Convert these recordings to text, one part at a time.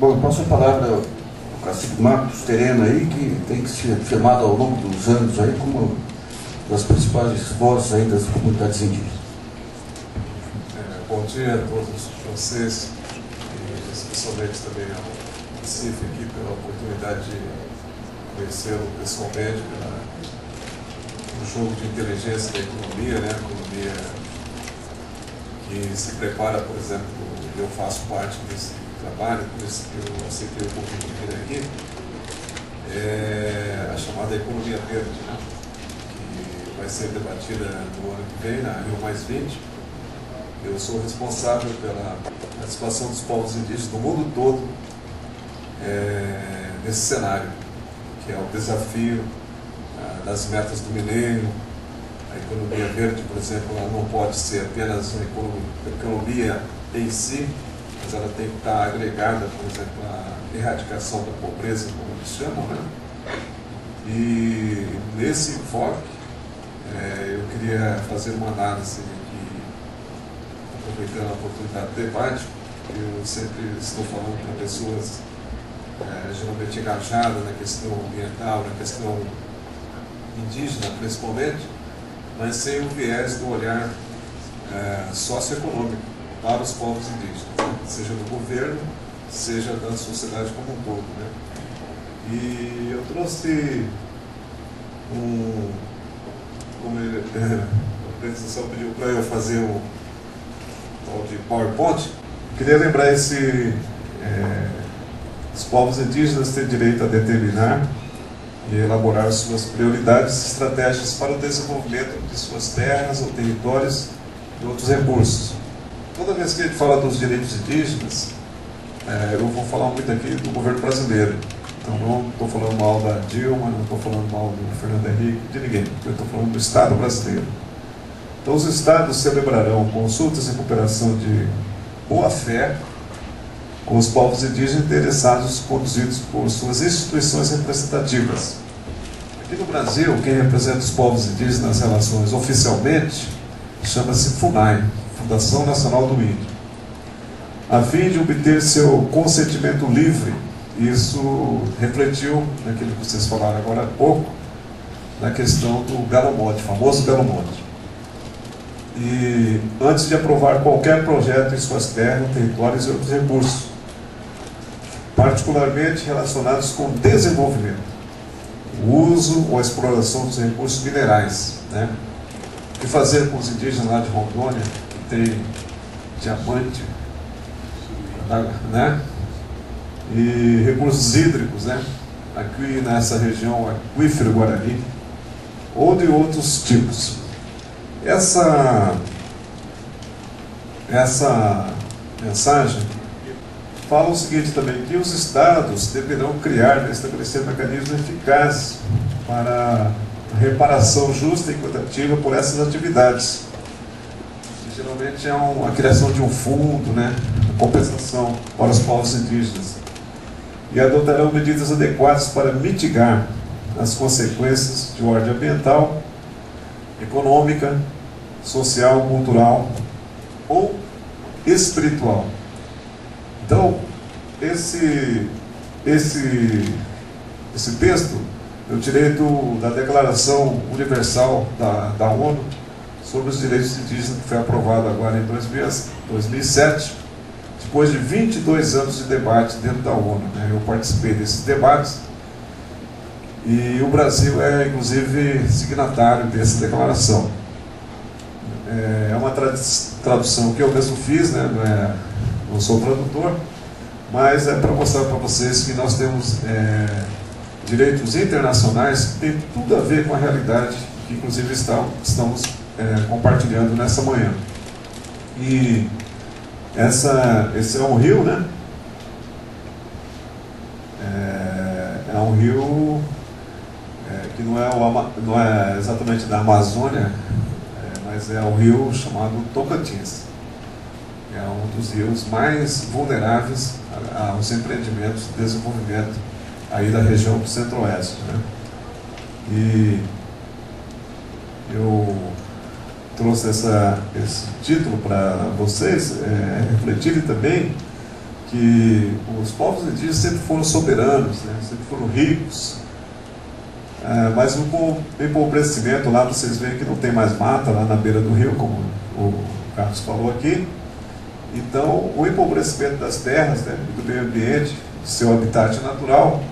Bom, eu passo a palavra ao cacique Marcos Terena aí, que tem que ser afirmado ao longo dos anos aí como das principais vozes aí das comunidades indígenas. Bom dia a todos vocês, e especialmente também ao CIF aqui pela oportunidade de conhecê-lo pessoalmente, pelo jogo de inteligência da economia, né? Economia que se prepara, por exemplo, eu faço parte desse trabalho, por isso que eu aceitei o convite de vir aqui, a chamada economia verde, né? Que vai ser debatida no ano que vem, na Rio+20. Eu sou responsável pela participação dos povos indígenas do mundo todo nesse cenário, que é o desafio das metas do milênio. A economia verde, por exemplo, ela não pode ser apenas uma economia em si, mas ela tem que estar agregada, por exemplo, à erradicação da pobreza, como eles chamam, né? E nesse enfoque, eu queria fazer uma análise aqui, aproveitando a oportunidade do debate. Eu sempre estou falando para pessoas geralmente engajadas na questão ambiental, na questão indígena principalmente, mas sem o viés do olhar socioeconômico para os povos indígenas, né? Seja do governo, seja da sociedade como um todo, né? E eu trouxe como a apresentação pediu para eu fazer um tal de PowerPoint, queria lembrar os povos indígenas têm direito a determinar e elaborar suas prioridades e estratégias para o desenvolvimento de suas terras ou territórios e outros recursos. Toda vez que a gente fala dos direitos indígenas, eu vou falar muito aqui do governo brasileiro. Então não estou falando mal da Dilma, não estou falando mal do Fernando Henrique, de ninguém. Eu estou falando do Estado brasileiro. Então os Estados celebrarão consultas em cooperação de boa-fé com os povos indígenas interessados, conduzidos por suas instituições representativas. Aqui no Brasil, quem representa os povos indígenas nas relações oficialmente chama-se FUNAI, Fundação Nacional do Índio, a fim de obter seu consentimento livre. Isso refletiu naquilo que vocês falaram agora há pouco, na questão do Galo Monte, famoso Galo Monte. E antes de aprovar qualquer projeto em suas terras, territórios e outros recursos, particularmente relacionados com desenvolvimento, o uso ou a exploração dos recursos minerais, né? O que fazer com os indígenas lá de Rondônia, que tem diamante, né? E recursos hídricos, né? Aqui nessa região aquífero Guarani, ou de outros tipos. Essa mensagem fala o seguinte também, que os Estados deverão criar e estabelecer mecanismos eficazes para a reparação justa e equitativa por essas atividades. E, geralmente é a criação de um fundo, né, de compensação para os povos indígenas. E adotarão medidas adequadas para mitigar as consequências de ordem ambiental, econômica, social, cultural ou espiritual. Então, esse texto eu tirei da Declaração Universal da ONU sobre os Direitos Indígenas, que foi aprovada agora em 2007, depois de 22 anos de debate dentro da ONU, né? Eu participei desses debates e o Brasil é, inclusive, signatário dessa declaração. É uma tradução que eu mesmo fiz, né? Não sou tradutor, mas é para mostrar para vocês que nós temos direitos internacionais que têm tudo a ver com a realidade que, inclusive, estamos compartilhando nessa manhã. E esse é um rio, né? É um rio que não é exatamente da Amazônia, mas é um rio chamado Tocantins. É um dos rios mais vulneráveis aos empreendimentos de desenvolvimento aí da região do Centro-Oeste, né? E eu trouxe esse título para vocês refletirem também que os povos indígenas sempre foram soberanos, né? Sempre foram ricos, mas o empobrecimento lá, vocês veem que não tem mais mata lá na beira do rio, como o Carlos falou aqui. Então, o empobrecimento das terras, né, do meio ambiente, do seu habitat natural,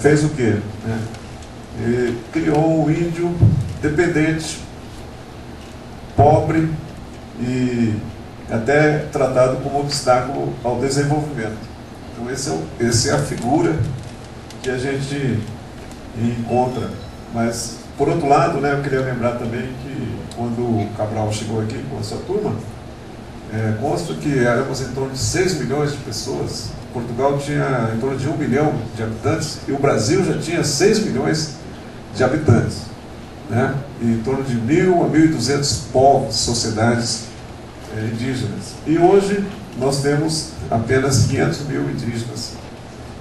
fez o quê? Né? E criou um índio dependente, pobre e até tratado como obstáculo ao desenvolvimento. Então, essa é a figura que a gente encontra. Mas, por outro lado, né, eu queria lembrar também que quando o Cabral chegou aqui com a sua turma, consta que éramos em torno de 6 milhões de pessoas. Portugal tinha em torno de 1 milhão de habitantes e o Brasil já tinha 6 milhões de habitantes, né? E em torno de 1.000 a 1.200 povos, sociedades indígenas. E hoje nós temos apenas 500 mil indígenas,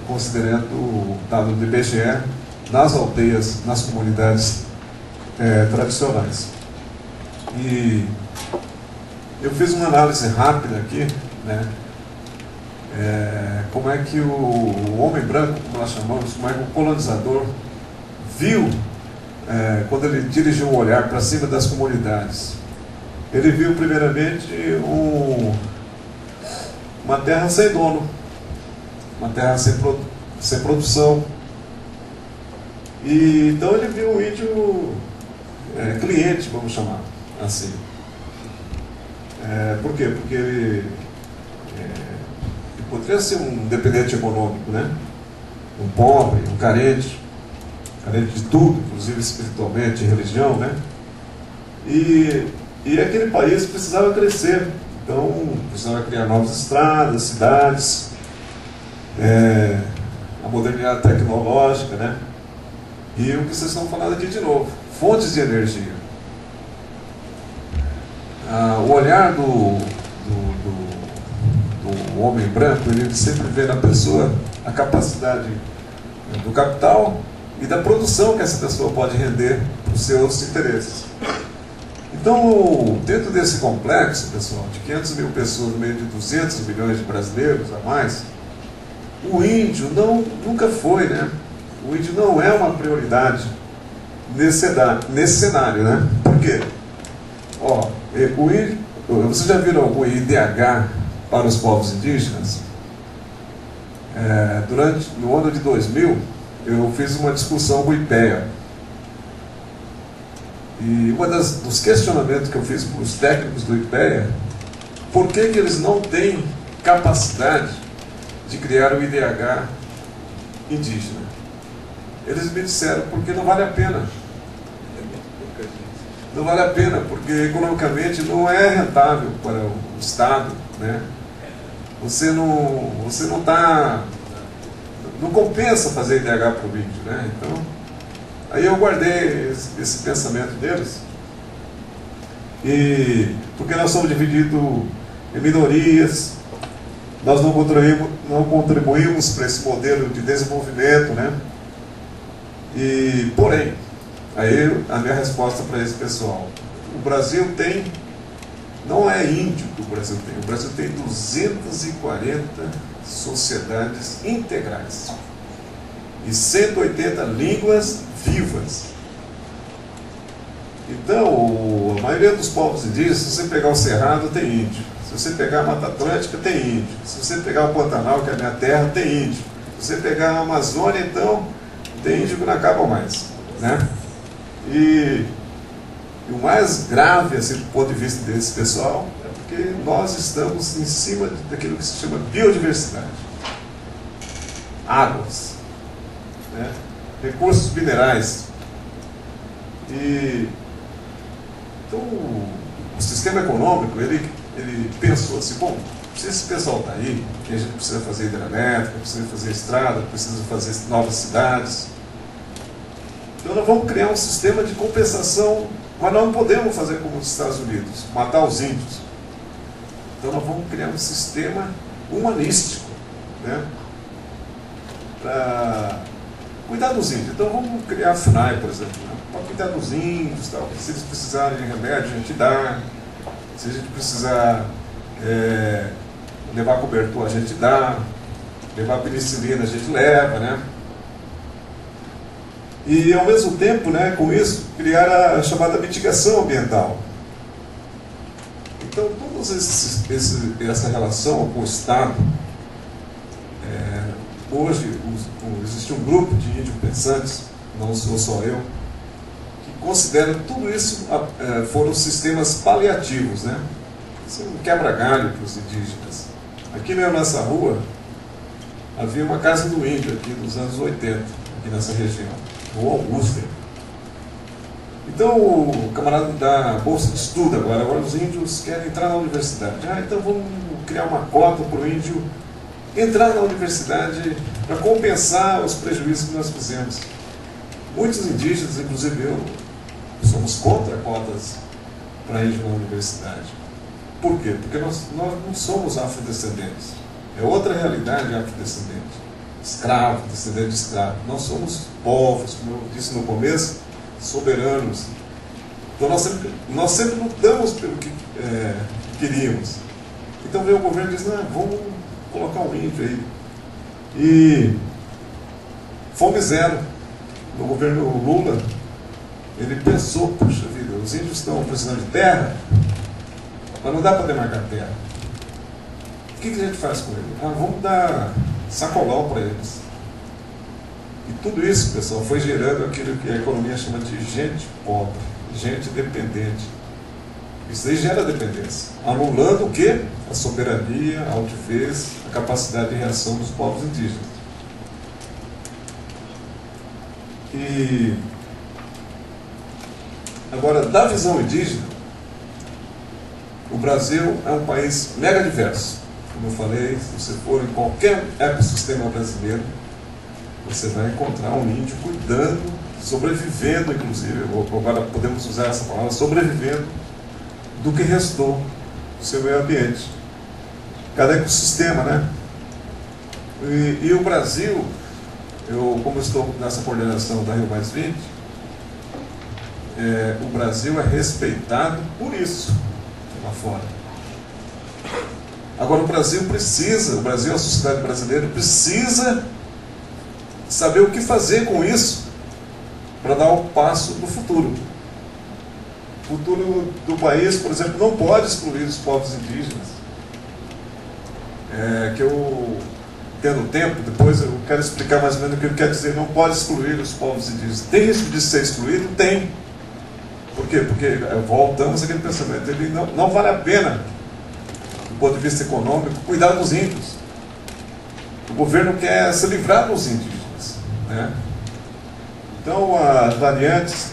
considerando o dado do IBGE, nas aldeias, nas comunidades tradicionais. E eu fiz uma análise rápida aqui, né? Como é que o homem branco, como nós chamamos, como é que o colonizador viu, quando ele dirigiu um olhar para cima das comunidades. Ele viu primeiramente uma terra sem dono, uma terra sem produção. E então ele viu um índio cliente, vamos chamar assim. Por quê? Porque ele poderia ser um dependente econômico, né? Um pobre, um carente de tudo, inclusive espiritualmente, religião, né? E aquele país precisava crescer, então precisava criar novas estradas, cidades, a modernidade tecnológica, né? E o que vocês estão falando aqui de novo, fontes de energia. O olhar do homem branco, ele sempre vê na pessoa a capacidade do capital e da produção que essa pessoa pode render para os seus interesses. Então, dentro desse complexo, pessoal, de 500 mil pessoas no meio de 200 milhões de brasileiros a mais, o índio nunca foi, né? O índio não é uma prioridade nesse cenário, né? Por quê? O índio, vocês já viram algum IDH para os povos indígenas? No ano de 2000, eu fiz uma discussão com o IPEA. E dos questionamentos que eu fiz para os técnicos do IPEA, por que eles não têm capacidade de criar o IDH indígena? Eles me disseram, porque não vale a pena. Não vale a pena, porque economicamente não é rentável para o Estado, né? Você não compensa fazer IDH para o índio, né? Então, aí eu guardei esse pensamento deles, porque nós somos divididos em minorias, nós não contribuímos para esse modelo de desenvolvimento, né? Porém, aí a minha resposta para esse pessoal: o Brasil tem, não é índio que o Brasil tem 240 sociedades integrais e 180 línguas vivas. Então, a maioria dos povos indígenas, se você pegar o Cerrado, tem índio. Se você pegar a Mata Atlântica, tem índio. Se você pegar o Pantanal, que é a minha terra, tem índio. Se você pegar a Amazônia, então, tem índio que não acaba mais, né? E o mais grave, assim, do ponto de vista desse pessoal, é porque nós estamos em cima daquilo que se chama biodiversidade. Águas, né? Recursos minerais. Então, o sistema econômico, ele pensou assim, bom, se esse pessoal está aí, que a gente precisa fazer hidrelétrica, precisa fazer estrada, precisa fazer novas cidades, então nós vamos criar um sistema de compensação, mas nós não podemos fazer como os Estados Unidos, matar os índios. Então nós vamos criar um sistema humanístico, né, para cuidar dos índios. Então vamos criar a FUNAI, por exemplo, né, para cuidar dos índios, tal. Se eles precisarem de remédio, a gente dá. Se a gente precisar levar cobertor a gente dá, levar penicilina a gente leva, né? E ao mesmo tempo, né, com isso, criar a chamada mitigação ambiental. Então, toda essa relação com o Estado, hoje existe um grupo de índios pensantes, não sou só eu, que considera tudo isso foram sistemas paliativos, né? Isso é um quebra-galho para os indígenas. Aqui na nossa rua havia uma casa do índio aqui nos anos 80, aqui nessa região, Rua Augusta. Então o camarada dá bolsa de estudo agora os índios querem entrar na universidade. Então vamos criar uma cota para o índio entrar na universidade para compensar os prejuízos que nós fizemos. Muitos indígenas, inclusive eu, somos contra cotas para índio na universidade. Por quê? Porque nós não somos afrodescendentes. É outra realidade afrodescendente. Escravo, descendente de escravo. Nós somos povos, como eu disse no começo, soberanos. Então nós sempre lutamos pelo que queríamos. Então veio o governo e diz, vamos colocar um índio aí. E fome zero. No governo Lula, ele pensou, puxa vida, os índios estão precisando de terra, mas não dá para demarcar terra. O que a gente faz com ele? Vamos dar sacolão para eles. E tudo isso, pessoal, foi gerando aquilo que a economia chama de gente pobre, gente dependente. Isso aí gera dependência, anulando o quê? A soberania, a altivez, a capacidade de reação dos povos indígenas. E agora, da visão indígena, o Brasil é um país mega diverso. Como eu falei, se você for em qualquer ecossistema brasileiro, você vai encontrar um índio cuidando, sobrevivendo, inclusive, agora podemos usar essa palavra, sobrevivendo do que restou do seu meio ambiente. Cada ecossistema, né? E o Brasil, como estou nessa coordenação da Rio Mais 20, o Brasil é respeitado por isso lá fora. Agora o Brasil, a sociedade brasileira precisa saber o que fazer com isso para dar o passo no futuro. O futuro do país, por exemplo, não pode excluir os povos indígenas. Que eu, tendo tempo, depois eu quero explicar mais ou menos o que ele quer dizer, não pode excluir os povos indígenas. Tem risco de ser excluído? Tem. Por quê? Porque voltamos àquele pensamento, ele não vale a pena, do ponto de vista econômico, cuidar dos índios. O governo quer se livrar dos indígenas, né? Então, as variantes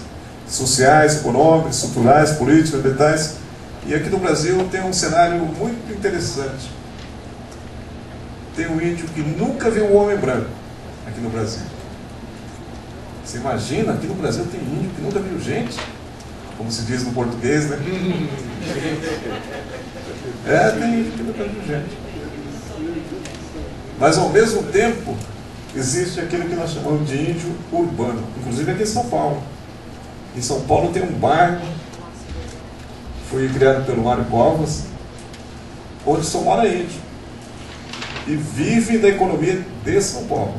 sociais, econômicas, estruturais, políticas, ambientais, e aqui no Brasil tem um cenário muito interessante. Tem um índio que nunca viu um homem branco, aqui no Brasil. Você imagina, aqui no Brasil tem índio que nunca viu gente, como se diz no português, né? Tem índio que nunca viu gente. Mas ao mesmo tempo, existe aquilo que nós chamamos de índio urbano, inclusive aqui em São Paulo. Em São Paulo tem um bairro, foi criado pelo Mário Covas, onde só mora índio. E vive da economia de São Paulo,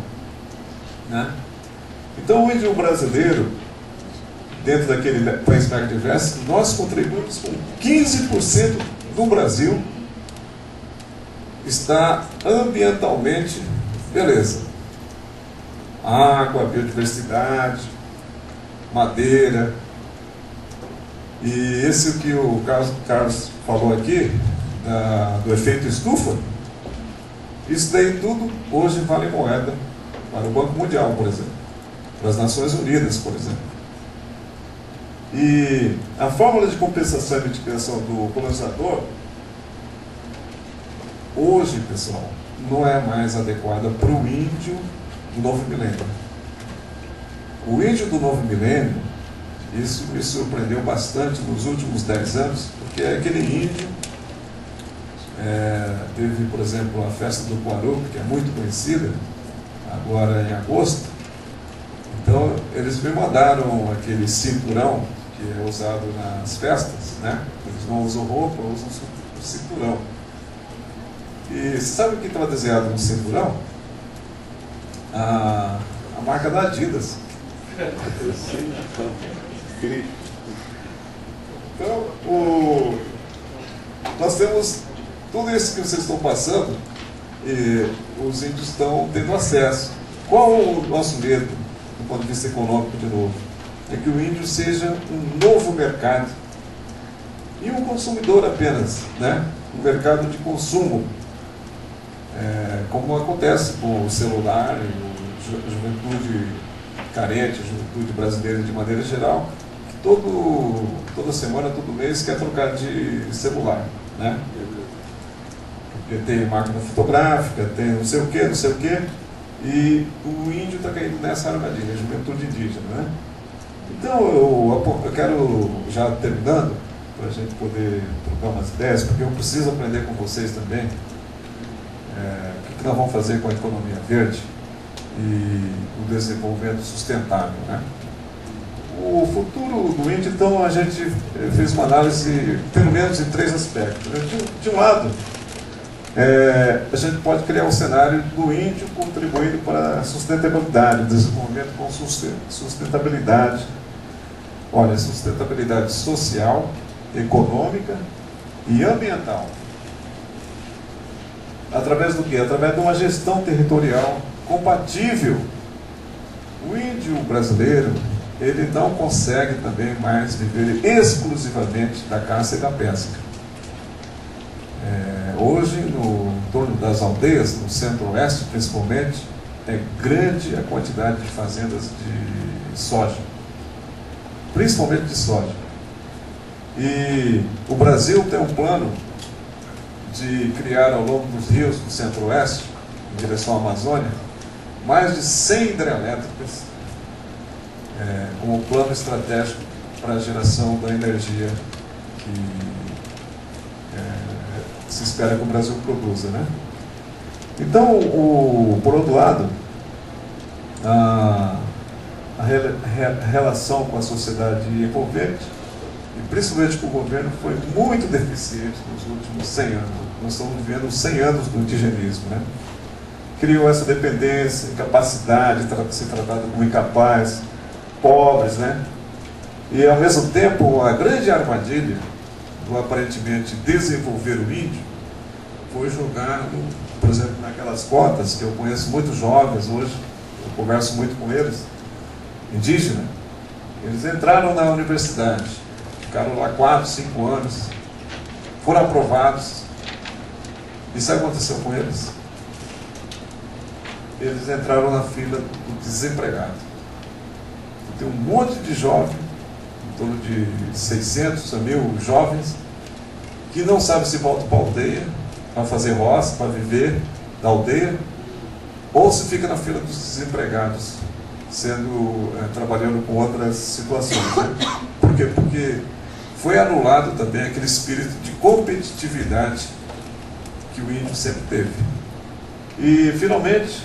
né? Então o índio brasileiro, dentro daquele país mega diverso, nós contribuímos com 15% do Brasil está ambientalmente beleza. Água, biodiversidade, madeira. E esse que o Carlos falou aqui, do efeito estufa, isso daí tudo hoje vale moeda para o Banco Mundial, por exemplo, para as Nações Unidas, por exemplo. E a fórmula de compensação e mitigação do colonizador, hoje, pessoal, não é mais adequada para o índio do novo milênio. O índio do novo milênio, isso me surpreendeu bastante nos últimos 10 anos, porque aquele índio teve, por exemplo, a festa do Quarup, que é muito conhecida, agora em agosto. Então, eles me mandaram aquele cinturão que é usado nas festas, né? Eles não usam roupa, usam o cinturão. E você sabe o que estava desenhado no cinturão? A marca da Adidas. Então, nós temos tudo isso que vocês estão passando e os índios estão tendo acesso. Qual o nosso medo, do ponto de vista econômico, de novo? É que o índio seja um novo mercado e um consumidor apenas, né? Um mercado de consumo, como acontece com o celular, a juventude carente, a juventude brasileira de maneira geral, que toda semana, todo mês quer trocar de celular, né? Porque tem máquina fotográfica, tem não sei o que, e o índio está caindo nessa armadilha, a juventude indígena, né? Então eu quero, já terminando, para a gente poder trocar umas ideias, porque eu preciso aprender com vocês também o que nós vamos fazer com a economia verde e o desenvolvimento sustentável, né? O futuro do índio, então, a gente fez uma análise, pelo menos em 3 aspectos, né? De um lado, a gente pode criar um cenário do índio contribuindo para a sustentabilidade, desenvolvimento com sustentabilidade. Olha, sustentabilidade social, econômica e ambiental. Através do quê? Através de uma gestão territorial compatível. O índio brasileiro, ele não consegue também mais viver exclusivamente da caça e da pesca. Hoje, no torno das aldeias, no centro-oeste principalmente, é grande a quantidade de fazendas de soja, principalmente de soja. E o Brasil tem um plano de criar ao longo dos rios do centro-oeste, em direção à Amazônia, mais de 100 hidrelétricas, como um plano estratégico para a geração da energia que se espera que o Brasil produza, né? Então, por outro lado, a relação com a sociedade envolvente, e principalmente com o governo, foi muito deficiente nos últimos 100 anos. Nós estamos vivendo 100 anos do indigenismo, né? Criou essa dependência, incapacidade de ser tratado como incapaz, pobres, né? E, ao mesmo tempo, a grande armadilha do aparentemente desenvolver o índio foi jogar, por exemplo, naquelas cotas, que eu conheço muitos jovens hoje, eu converso muito com eles, indígenas. Eles entraram na universidade, ficaram lá 4, 5 anos, foram aprovados. E sabe o que aconteceu com eles? Eles entraram na fila do desempregado. Tem um monte de jovens, em torno de 600 a 1.000 jovens, que não sabem se voltam para a aldeia, para fazer roça, para viver da aldeia, ou se fica na fila dos desempregados, trabalhando com outras situações, né? Por quê? Porque foi anulado também aquele espírito de competitividade que o índio sempre teve. E, finalmente,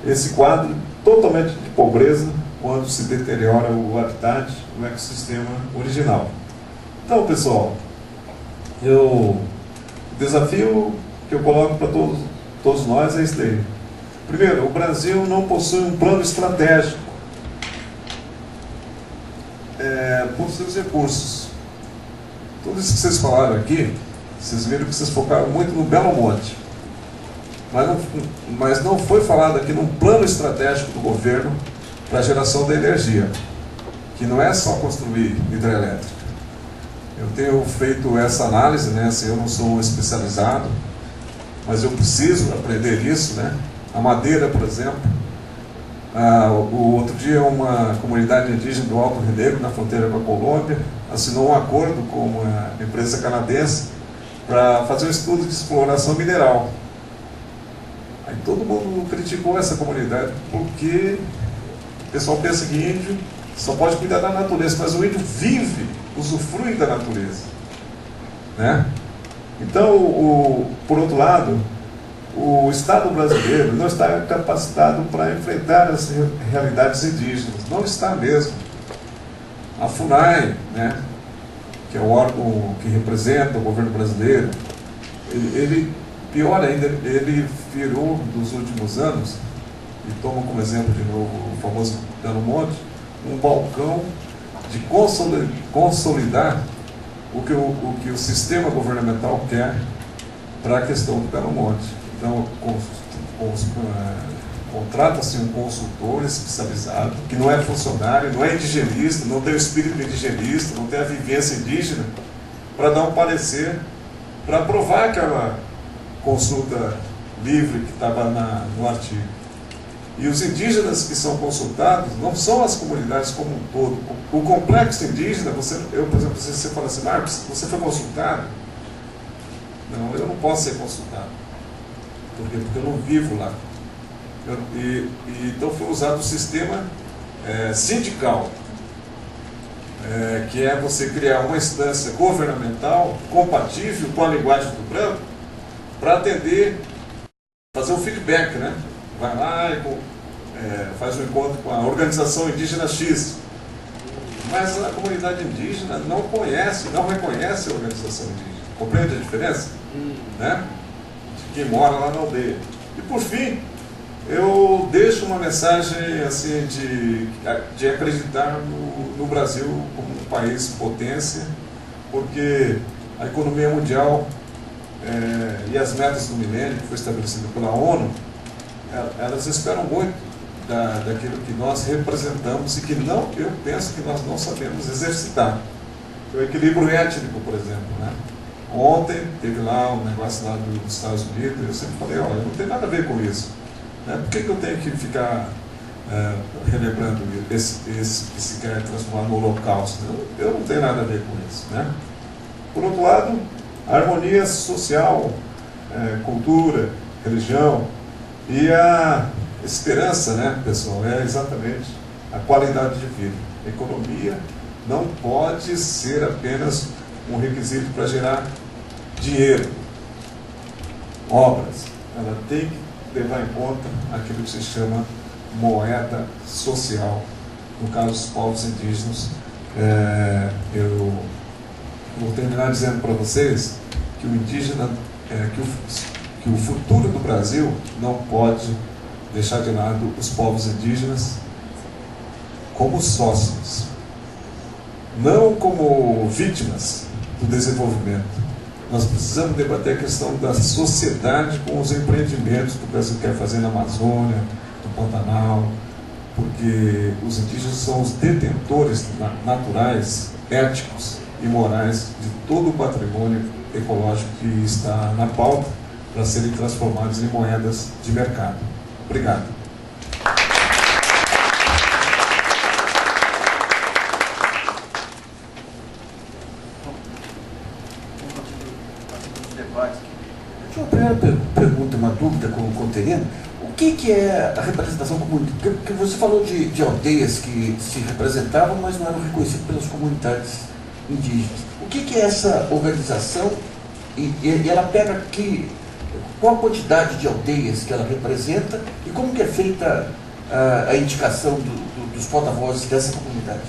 esse quadro totalmente de pobreza, quando se deteriora o habitat, o ecossistema original. Então, pessoal, o desafio que eu coloco para todos nós é esse daí. Primeiro, o Brasil não possui um plano estratégico por seus recursos. Tudo isso que vocês falaram aqui, vocês viram que vocês focaram muito no Belo Monte. Mas não foi falado aqui num plano estratégico do governo para a geração da energia, que não é só construir hidrelétrica. Eu tenho feito essa análise, né? Assim, eu não sou um especializado, mas eu preciso aprender isso, né? A madeira, por exemplo. O outro dia, uma comunidade indígena do Alto Rio Negro, na fronteira com a Colômbia, assinou um acordo com uma empresa canadense para fazer um estudo de exploração mineral. Aí todo mundo criticou essa comunidade, porque o pessoal pensa que índio só pode cuidar da natureza, mas o índio vive, usufrui da natureza, né? Então, por outro lado, o Estado brasileiro não está capacitado para enfrentar as realidades indígenas, não está mesmo. A FUNAI, né, que é o órgão que representa o governo brasileiro, ele pior ainda, ele virou, nos últimos anos, e toma como exemplo de novo o famoso Belo Monte, um balcão de consolidar o que o sistema governamental quer para a questão do Belo Monte. Então, contrata-se um consultor especializado, que não é funcionário, não é indigenista, não tem o espírito indigenista, não tem a vivência indígena, para dar um parecer, para aprovar aquela consulta livre que estava no artigo. E os indígenas que são consultados não são as comunidades como um todo. O complexo indígena, por exemplo, você fala assim, Marcos, você foi consultado? Não, eu não posso ser consultado. Por quê? Porque eu não vivo lá. Então foi usado o sistema sindical, que é você criar uma instância governamental compatível com a linguagem do branco para atender, fazer o feedback, né? Vai lá e faz um encontro com a organização indígena X. Mas a comunidade indígena não conhece, não reconhece a organização indígena. Compreende a diferença? Né? De quem mora lá na aldeia. E por fim, eu deixo uma mensagem assim, de acreditar no Brasil como um país potência, porque a economia mundial e as metas do milênio, que foi estabelecida pela ONU, elas esperam muito daquilo que nós representamos e que eu penso que nós não sabemos exercitar. O equilíbrio étnico, por exemplo, né? Ontem teve lá um negócio lá dos Estados Unidos, eu sempre falei, olha, não tem nada a ver com isso. Né? Por que eu tenho que ficar relembrando esse que se quer transformar no holocausto? Eu não tenho nada a ver com isso. Né? Por outro lado, a harmonia social, cultura, religião e a esperança, né, pessoal, é exatamente a qualidade de vida. A economia não pode ser apenas um requisito para gerar dinheiro, obras. Ela tem que levar em conta aquilo que se chama moeda social. No caso dos povos indígenas, eu vou terminar dizendo para vocês que o indígena, que o futuro do Brasil não pode deixar de lado os povos indígenas como sócios, não como vítimas do desenvolvimento. Nós precisamos debater a questão da sociedade com os empreendimentos que o Brasil quer fazer na Amazônia, no Pantanal, porque os indígenas são os detentores naturais, éticos e morais de todo o patrimônio ecológico que está na pauta para serem transformados em moedas de mercado. Obrigado. Uma primeira pergunta, uma dúvida com o terreno. O que é a representação comunitária? Porque você falou de aldeias que se representavam, mas não eram reconhecidas pelas comunidades indígenas. O que é essa organização? E ela pega aqui, qual a quantidade de aldeias que ela representa e como que é feita a indicação dos porta-vozes dessa comunidade?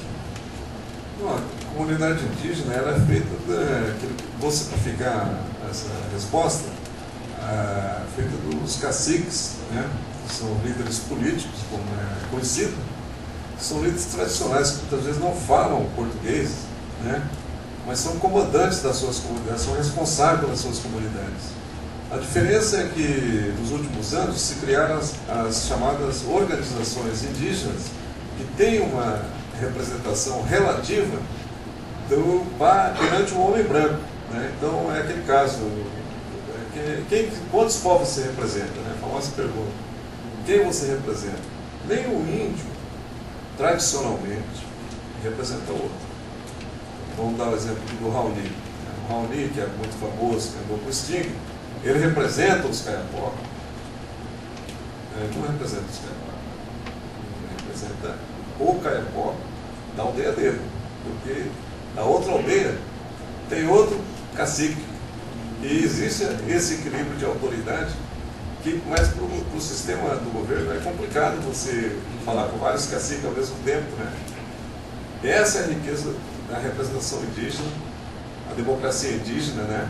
A comunidade indígena ela é feita, vou simplificar essa resposta, feita dos caciques, né, que são líderes políticos, como é conhecido, são líderes tradicionais que muitas vezes não falam português, né, mas são comandantes das suas comunidades, são responsáveis pelas suas comunidades. A diferença é que, nos últimos anos, se criaram as chamadas organizações indígenas, que têm uma representação relativa perante o homem branco. Né? Então, é aquele caso, quantos povos você representa? Né? A famosa pergunta. Quem você representa? Nem o índio, tradicionalmente, representa outro. Vamos dar o exemplo do Raoni. O Raoni, que é muito famoso, que andou com o Sting, ele representa os Kayapó. Ele não representa os Kayapó. Ele representa o Kayapó da aldeia dele. Porque na outra aldeia tem outro cacique. E existe esse equilíbrio de autoridade, mas para o sistema do governo é complicado você falar com vários caciques ao mesmo tempo. Né? Essa é a riqueza da representação indígena, a democracia indígena, né?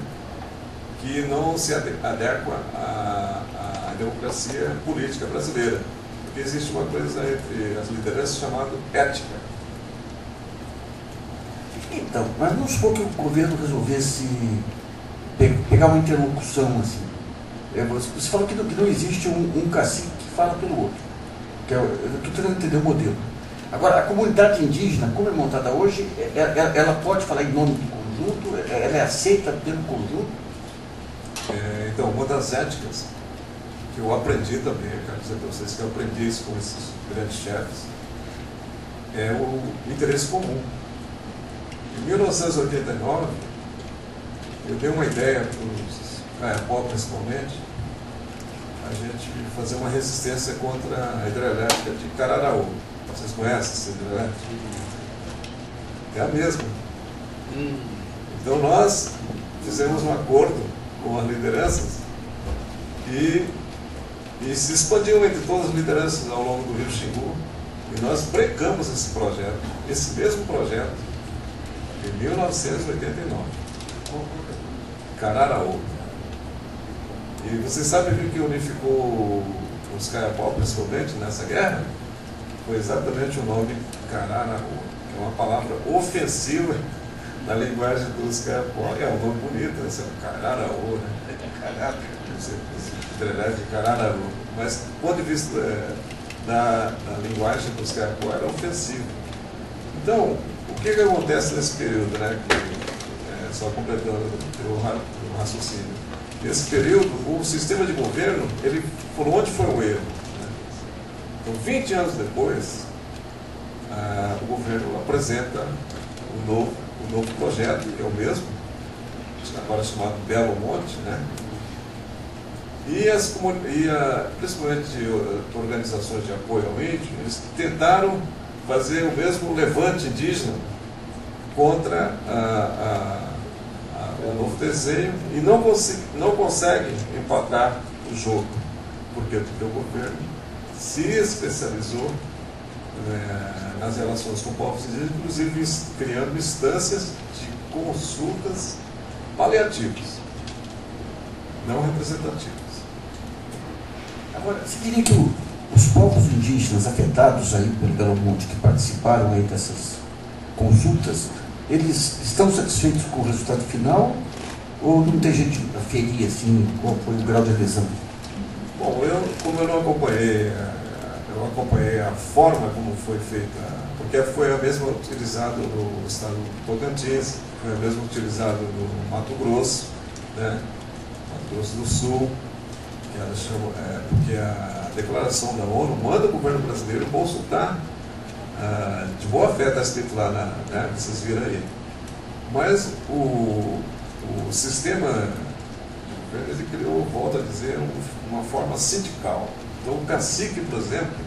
que não se adequa à democracia política brasileira. Porque existe uma coisa entre as lideranças chamada ética. Então, mas vamos supor que o governo resolvesse pegar uma interlocução assim. Você falou que não existe um cacique que fala pelo outro. Eu estou tentando entender o modelo. Agora, a comunidade indígena, como é montada hoje, ela pode falar em nome do conjunto? Ela é aceita pelo conjunto? Então, uma das éticas que eu aprendi também, eu quero dizer para vocês que eu aprendi isso com esses grandes chefes, é o interesse comum. Em 1989, eu dei uma ideia para os Caiapó, principalmente, a gente fazer uma resistência contra a hidrelétrica de Cararaú. Vocês conhecem essa hidrelétrica? É a mesma. Então nós fizemos um acordo com as lideranças e se expandiu entre todas as lideranças ao longo do Rio Xingu, e nós brecamos esse mesmo projeto, em 1989. Cararaú. E vocês sabem o que unificou os Caiapó, principalmente, nessa guerra? Foi exatamente o nome Cararaú, que é uma palavra ofensiva na linguagem dos Caiapó. É um nome bonito, esse é o Cararaú, né? Hidrelétrica de Cararaú. Mas, do ponto de vista da linguagem dos Caiapó, era ofensivo. Então, o que acontece nesse período, né? Só completando o raciocínio. Nesse período, o sistema de governo, ele por onde foi o erro? Né? Então, 20 anos depois, o governo apresenta um novo projeto, que é o mesmo, agora chamado Belo Monte, né? Principalmente organizações de apoio ao índio, eles tentaram fazer o mesmo levante indígena contra o novo desenho e não conseguem empatar o jogo. Por quê? Porque o governo se especializou nas relações com povos indígenas, inclusive criando instâncias de consultas paliativas, não representativas. Agora, você diria que os povos indígenas afetados aí pelo Belo Monte, que participaram aí dessas consultas, eles estão satisfeitos com o resultado final ou não tem jeito de aferir assim qual foi o grau de adesão? Bom, como eu não acompanhei, eu acompanhei a forma como foi feita, porque foi a mesma utilizada no estado do Tocantins, foi a mesma utilizada no Mato Grosso, né? Mato Grosso do Sul, que ela chama, porque a declaração da ONU manda o governo brasileiro consultar. De boa fé está escrito lá, né, vocês viram aí. Mas o sistema, ele criou, volto a dizer, uma forma sindical. Então o cacique, por exemplo,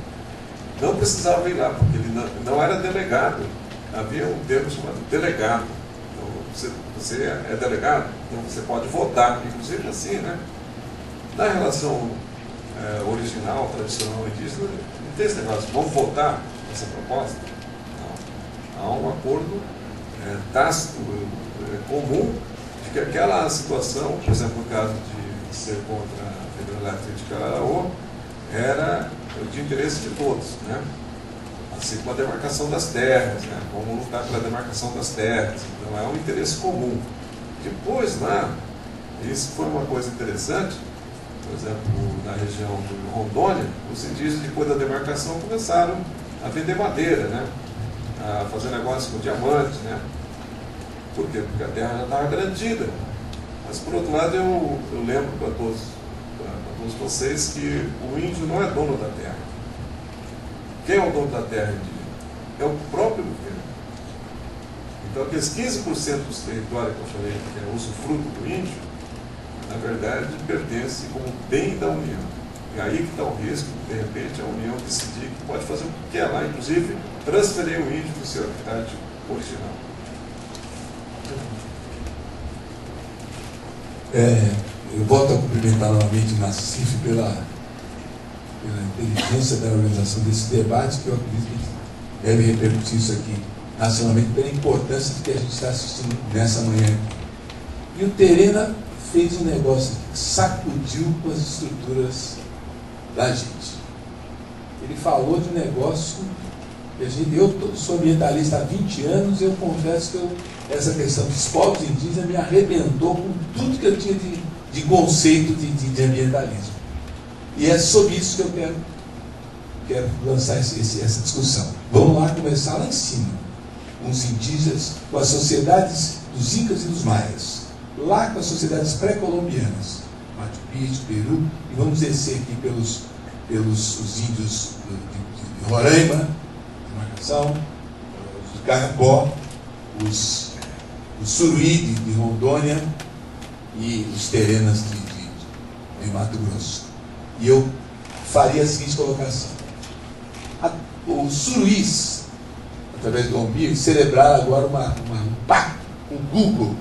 não precisava ir lá, porque ele não era delegado. Havia um termo chamado delegado. Então você é delegado, então você pode votar, inclusive assim, né? Na relação original, tradicional indígena, não tem esse negócio, vamos votar essa proposta? Não. Há um acordo tácito, comum, de que aquela situação, por exemplo, no caso de ser contra a hidrelétrica de Cararaú, era de interesse de todos, né? Assim como a demarcação das terras, né? Como lutar pela demarcação das terras. Então é um interesse comum. Depois lá, isso foi uma coisa interessante, por exemplo, na região do Rondônia, os indígenas, depois da demarcação, começaram a vender madeira, né? A fazer negócio com diamante, né? Por quê? Porque a terra já estava garantida. Mas, por outro lado, eu lembro para todos vocês que o índio não é dono da terra. Quem é o dono da terra indígena? É o próprio governo. Então, aqueles 15% dos territórios que eu falei, que é usufruto do índio, na verdade, pertence como bem da União. E aí que está o risco, de repente, a União decidir que pode fazer o que quer lá, inclusive transferir o índio do seu habitat original. Eu volto a cumprimentar novamente o Nassif pela inteligência da organização desse debate, que eu acredito que deve repercutir isso aqui nacionalmente, pela importância de que a gente está assistindo nessa manhã. E o Terena fez um negócio que sacudiu com as estruturas da gente. Ele falou de um negócio que eu sou ambientalista há 20 anos e eu confesso que essa questão dos povos indígenas me arrebentou com tudo que eu tinha de conceito de ambientalismo. E é sobre isso que eu quero lançar essa discussão. Vamos lá começar lá em cima, com os indígenas, com as sociedades dos Incas e dos Maias, lá com as sociedades pré-colombianas, Machu Picchu, Peru, e vamos descer aqui pelos os índios de Roraima, de Marcação, os Carapó, os Suruí de Rondônia e os Terenas de Mato Grosso. E eu faria a seguinte colocação. Os Suruís, através do OMBI, celebraram agora um pacto com o Google.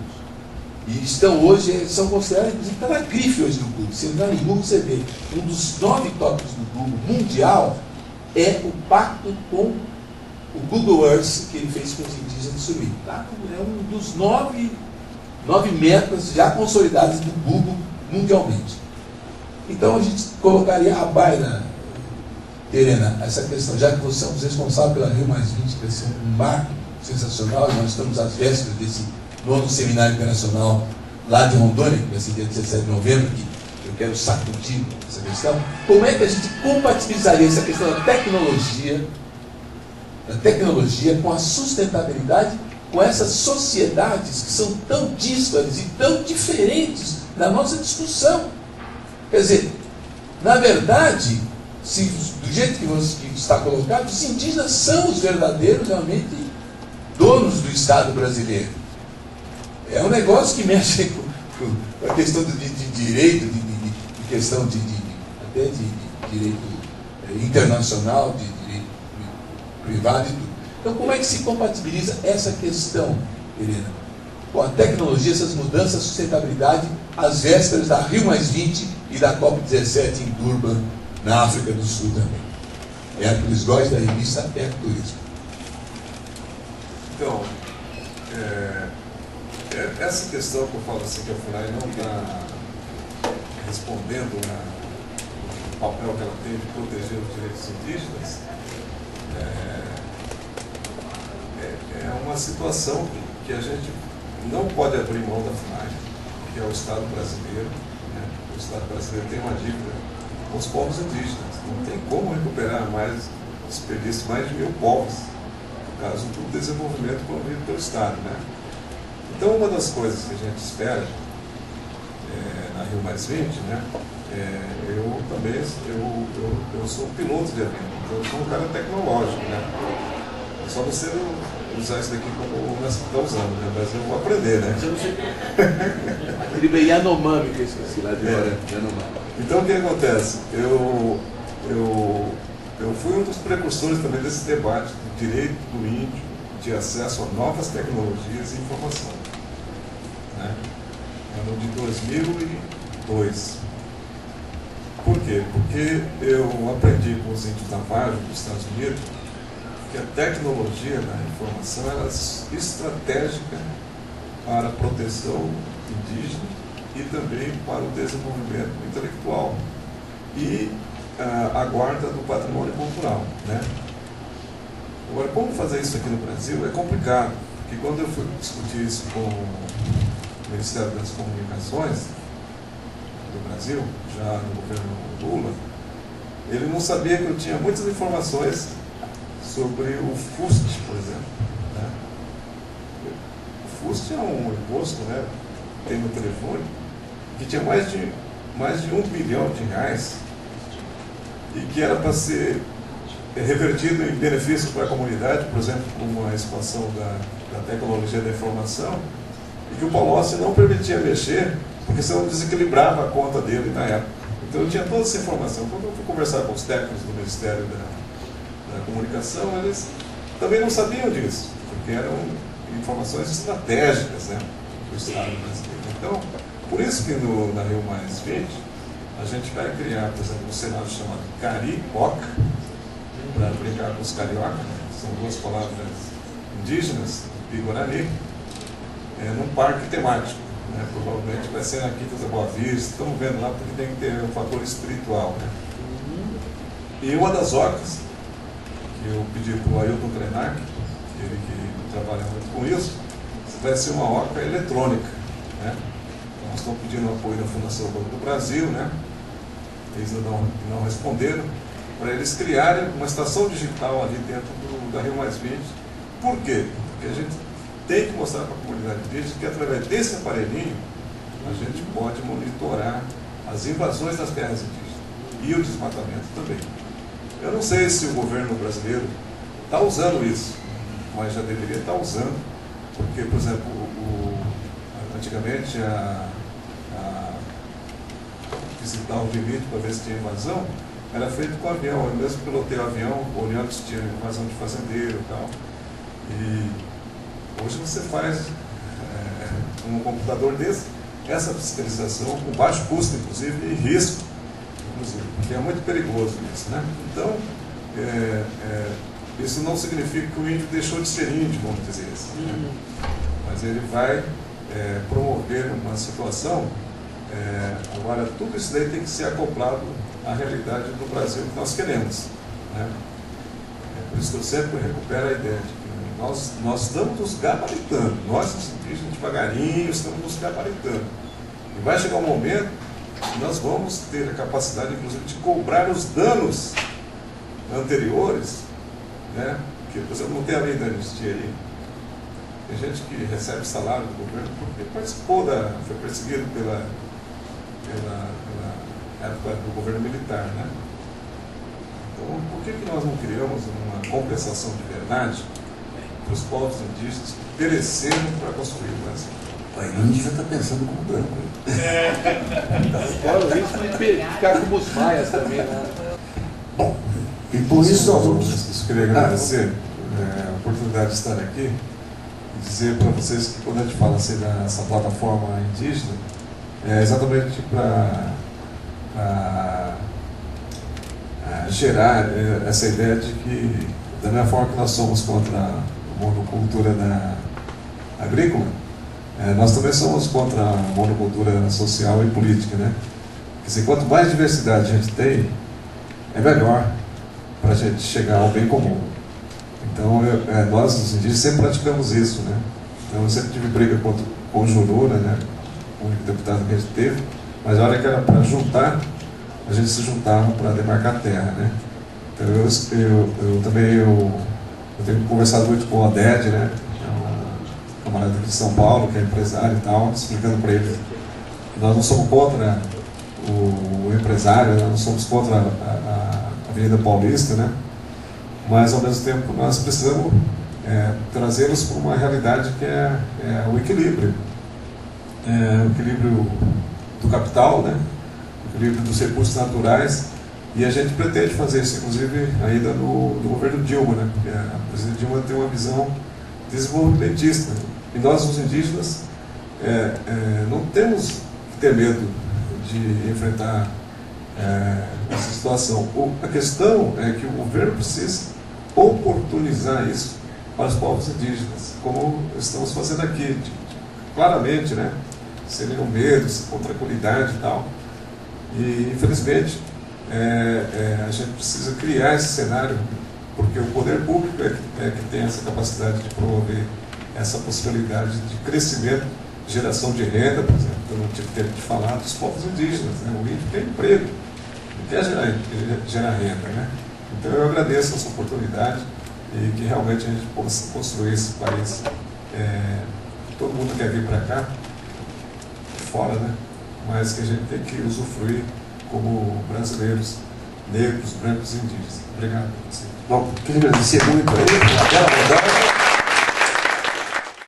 E estão hoje, são considerados, está na grife hoje do Google. Se entrar no Google, você vê, um dos 9 tópicos do Google mundial é o pacto com o Google Earth que ele fez com os indígenas do Suruí. Tá? É um dos 9 metas já consolidadas do Google mundialmente. Então a gente colocaria a baila, Terena, essa questão, já que você é um dos responsáveis pela Rio Mais 20, que vai ser um marco sensacional, e nós estamos às vésperas desse 9º Seminário Internacional lá de Rondônia, que vai ser dia 17 de novembro, que eu quero sacudir essa questão. Como é que a gente compatibilizaria essa questão da tecnologia com a sustentabilidade, com essas sociedades que são tão díspares e tão diferentes na nossa discussão? Quer dizer, na verdade, do jeito que está colocado, os indígenas são os verdadeiros, realmente, donos do Estado brasileiro. É um negócio que mexe com a questão de direito, de questão até de direito internacional, de direito privado e tudo. Então, como é que se compatibiliza essa questão, Helena, com a tecnologia, essas mudanças, a sustentabilidade, às vésperas da Rio Mais 20 e da COP17 em Durban, na África do Sul também? Hércules Góes, da revista Ecoturismo. Então, essa questão que eu falo assim, que a FUNAI não está respondendo o papel que ela tem de proteger os direitos indígenas, é uma situação que a gente não pode abrir mão da FUNAI, que é o Estado brasileiro. Né? O Estado brasileiro tem uma dívida com os povos indígenas. Não tem como recuperar mais desperdício de mais de 1000 povos, no caso do desenvolvimento promovido pelo Estado. Né? Então, uma das coisas que a gente espera na Rio Mais 20, né, eu também eu sou um piloto de avião, então eu sou um cara tecnológico. Né? É só você usar isso daqui como nós estamos usando, né? Mas eu vou aprender, né? Ele Yanomami, que eu esqueci lá de hora. Yanomami. Então, o que acontece? Eu fui um dos precursores também desse debate do direito do índio de acesso a novas tecnologias e informação. Né? Ano de 2002. Por quê? Porque eu aprendi com os índios navarros dos Estados Unidos que a tecnologia da informação era estratégica para a proteção indígena e também para o desenvolvimento intelectual e a guarda do patrimônio cultural. Né? Agora, como fazer isso aqui no Brasil é complicado, porque quando eu fui discutir isso com o Ministério das Comunicações do Brasil, já no governo Lula, ele não sabia que eu tinha muitas informações sobre o FUST, por exemplo. Né? O FUST é um imposto, né, que tem no telefone, que tinha mais de R$1 bilhão e que era para ser revertido em benefício para a comunidade, por exemplo, com a expansão da tecnologia da informação, e que o Palocci não permitia mexer, porque senão desequilibrava a conta dele na época. Então eu tinha toda essa informação. Quando eu fui conversar com os técnicos do Ministério da Comunicação, eles também não sabiam disso, porque eram informações estratégicas, né, do Estado brasileiro. Então, por isso que na Rio Mais 20, a gente vai criar, por exemplo, um cenário chamado Carioca, para brincar com os carioca, né? São duas palavras indígenas, do Guarani, num parque temático. né? Provavelmente vai ser na Quinta da Boa Vista, estamos vendo lá porque tem que ter um fator espiritual, né? E uma das ocas, que eu pedi para o Ailton Krenak, ele que trabalha muito com isso, vai ser uma oca eletrônica, né? Então, nós estamos pedindo apoio da Fundação Banco do Brasil, né? Eles não responderam, para eles criarem uma estação digital ali dentro da Rio Mais 20. Por quê? Porque a gente tem que mostrar para a comunidade indígena que através desse aparelhinho a gente pode monitorar as invasões das terras indígenas e o desmatamento também. Eu não sei se o governo brasileiro está usando isso, mas já deveria estar usando, porque, por exemplo, antigamente visitar o limite para ver se tinha invasão era feito com avião. Eu mesmo pilotei o avião olhando se tinha invasão de fazendeiro e tal. E hoje você faz com um computador desse essa fiscalização com baixo custo, inclusive, e risco, inclusive, porque é muito perigoso isso, né? Então, isso não significa que o índio deixou de ser índio, vamos dizer assim, né? Mas ele vai promover uma situação. Agora, tudo isso daí tem que ser acoplado à realidade do Brasil que nós queremos, né? Por isso que eu sempre recupero a ideia de que nós estamos nos gabaritando, nós, os indígenas, devagarinho, estamos nos gabaritando. E vai chegar um momento que nós vamos ter a capacidade, inclusive, de cobrar os danos anteriores, né? Que, por exemplo, não tem a lei da anistia aí. Tem gente que recebe salário do governo porque participou foi perseguido pela época do governo militar, né? Então, por que nós não criamos uma compensação de verdade para os povos indígenas que pereceram para construir o Brasil? O índio já está pensando como branco. Fora o risco de ficar como os maias também, né? Bom, e por isso nós vamos... Eu queria agradecer a oportunidade de estar aqui e dizer para vocês que quando a gente fala assim dessa plataforma indígena, é exatamente para gerar essa ideia de que, da mesma forma que nós somos contra a monocultura agrícola, nós também somos contra a monocultura social e política, né? Quer dizer, quanto mais diversidade a gente tem, é melhor para a gente chegar ao bem comum. Então, nós, os indígenas, sempre praticamos isso, né? Então, eu sempre tive briga com o Juruna, né? O único deputado que a gente teve, mas a hora que era para juntar, a gente se juntava para demarcar a terra, né? Então, eu tenho conversado muito com o Oded, né? Camarada de São Paulo, que é empresário e tal, explicando para ele que nós não somos contra o empresário, nós não somos contra a Avenida Paulista, né? Mas ao mesmo tempo nós precisamos trazê-los para uma realidade que é o equilíbrio. O equilíbrio do capital, né? O equilíbrio dos recursos naturais, e a gente pretende fazer isso, inclusive, ainda no governo Dilma, né? Porque a presidente Dilma tem uma visão desenvolvimentista. E nós, os indígenas, não temos que ter medo de enfrentar essa situação. A questão é que o governo precisa oportunizar isso para os povos indígenas, como estamos fazendo aqui, claramente, né? Sem nenhum medo, com tranquilidade e tal. E, infelizmente, a gente precisa criar esse cenário, porque o poder público é que tem essa capacidade de promover essa possibilidade de crescimento, geração de renda, por exemplo, que eu não tive tempo de falar, dos povos indígenas, né? O índio tem emprego, não quer gerar renda, né? Então eu agradeço essa oportunidade e que realmente a gente possa construir esse país. Todo mundo quer vir para cá, fora, né? Mas que a gente tem que usufruir como brasileiros, negros, brancos e indígenas. Obrigado a você. Bom, queria agradecer muito a ele, pela bela rodada.